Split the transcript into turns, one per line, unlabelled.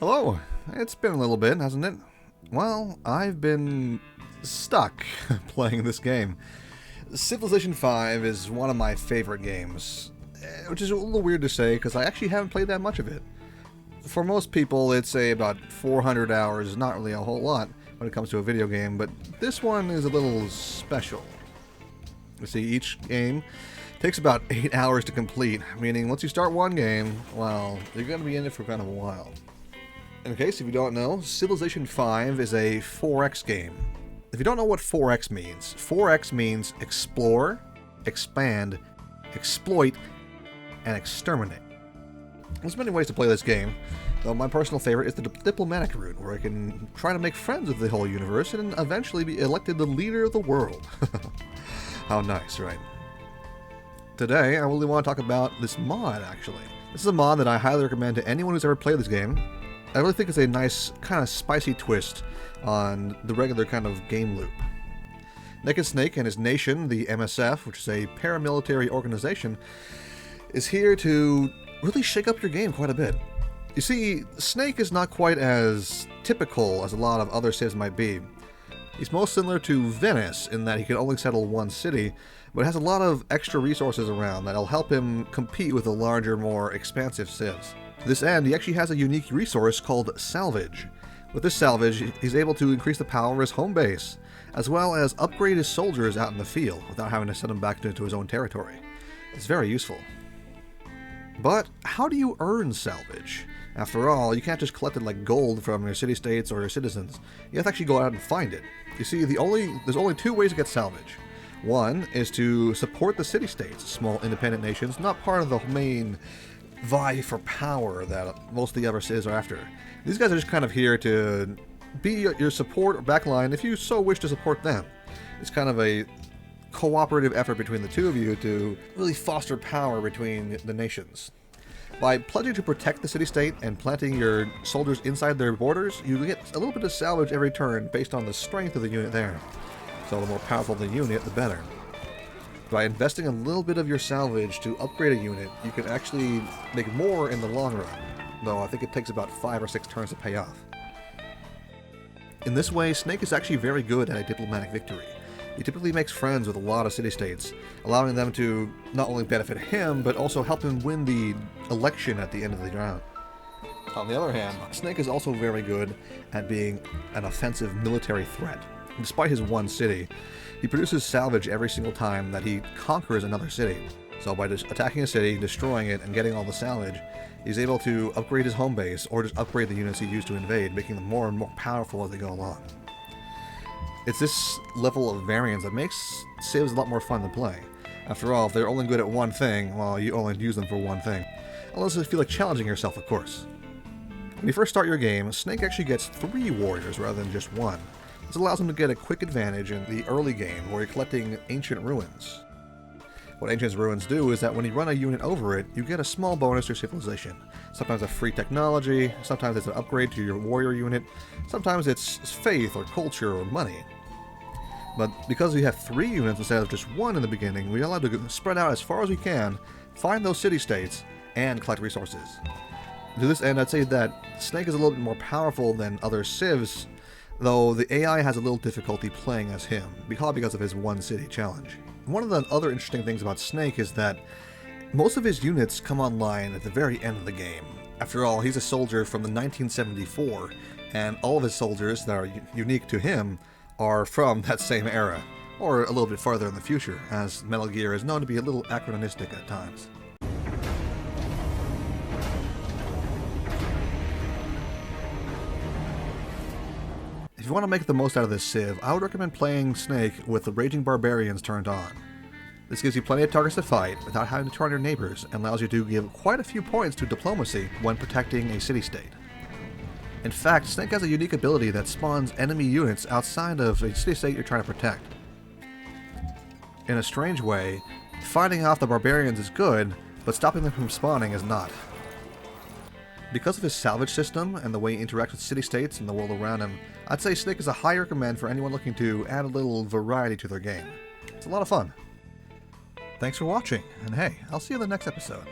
Hello. It's been a little bit, hasn't it? Well, I've been stuck playing this game. Civilization 5 is one of my favorite games, which is a little weird to say because I actually haven't played that much of it. For most people, it's about 400 hours, not really a whole lot when it comes to a video game, but this one is a little special. You see, each game takes about 8 hours to complete, meaning once you start one game, well, you're going to be in it for kind of a while. In case if you don't know, Civilization 5 is a 4X game. If you don't know what 4X means explore, expand, exploit, and exterminate. There's many ways to play this game, though my personal favorite is the diplomatic route, where I can try to make friends with the whole universe and eventually be elected the leader of the world. How nice, right? Today, I really want to talk about this mod, actually. This is a mod that I highly recommend to anyone who's ever played this game. I really think it's a nice, kind of spicy twist on the regular kind of game loop. Naked Snake and his nation, the MSF, which is a paramilitary organization, is here to really shake up your game quite a bit. You see, Snake is not quite as typical as a lot of other civs might be. He's most similar to Venice in that he can only settle one city, but has a lot of extra resources around that'll help him compete with the larger, more expansive civs. To this end, he actually has a unique resource called Salvage. With this salvage, he's able to increase the power of his home base, as well as upgrade his soldiers out in the field without having to send them back into his own territory. It's very useful. But how do you earn salvage? After all, you can't just collect it like gold from your city-states or your citizens. You have to actually go out and find it. You see, there's only two ways to get salvage. One is to support the city-states, small independent nations, not part of the main vie for power that most of the other civs are after. These guys are just kind of here to be your support or backline if you so wish to support them. It's kind of a cooperative effort between the two of you to really foster power between the nations. By pledging to protect the city-state and planting your soldiers inside their borders, you get a little bit of salvage every turn based on the strength of the unit there. So the more powerful the unit, the better. By investing a little bit of your salvage to upgrade a unit, you can actually make more in the long run, though I think it takes about 5 or 6 turns to pay off. In this way, Snake is actually very good at a diplomatic victory. He typically makes friends with a lot of city-states, allowing them to not only benefit him, but also help him win the election at the end of the round. On the other hand, Snake is also very good at being an offensive military threat. Despite his one city, he produces salvage every single time that he conquers another city. So by just attacking a city, destroying it, and getting all the salvage, he's able to upgrade his home base, or just upgrade the units he used to invade, making them more and more powerful as they go along. It's this level of variance that makes civs a lot more fun to play. After all, if they're only good at one thing, well, you only use them for one thing. Unless you feel like challenging yourself, of course. When you first start your game, Snake actually gets 3 warriors rather than just 1. This allows him to get a quick advantage in the early game where you're collecting ancient ruins. What ancient ruins do is that when you run a unit over it, you get a small bonus to your civilization. Sometimes a free technology, sometimes it's an upgrade to your warrior unit, sometimes it's faith or culture or money. But because we have 3 units instead of just 1 in the beginning, we're allowed to spread out as far as we can, find those city-states, and collect resources. To this end, I'd say that Snake is a little bit more powerful than other civs, though the AI has a little difficulty playing as him, because of his one city challenge. One of the other interesting things about Snake is that most of his units come online at the very end of the game. After all, he's a soldier from the 1974, and all of his soldiers that are unique to him are from that same era, or a little bit farther in the future, as Metal Gear is known to be a little anachronistic at times. If you want to make the most out of this civ, I would recommend playing Snake with the Raging Barbarians turned on. This gives you plenty of targets to fight without having to turn your neighbors, and allows you to give quite a few points to diplomacy when protecting a city-state. In fact, Snake has a unique ability that spawns enemy units outside of a city-state you're trying to protect. In a strange way, fighting off the barbarians is good, but stopping them from spawning is not. Because of his salvage system and the way he interacts with city-states and the world around him, I'd say Snake is a high recommend for anyone looking to add a little variety to their game. It's a lot of fun. Thanks for watching, and hey, I'll see you in the next episode.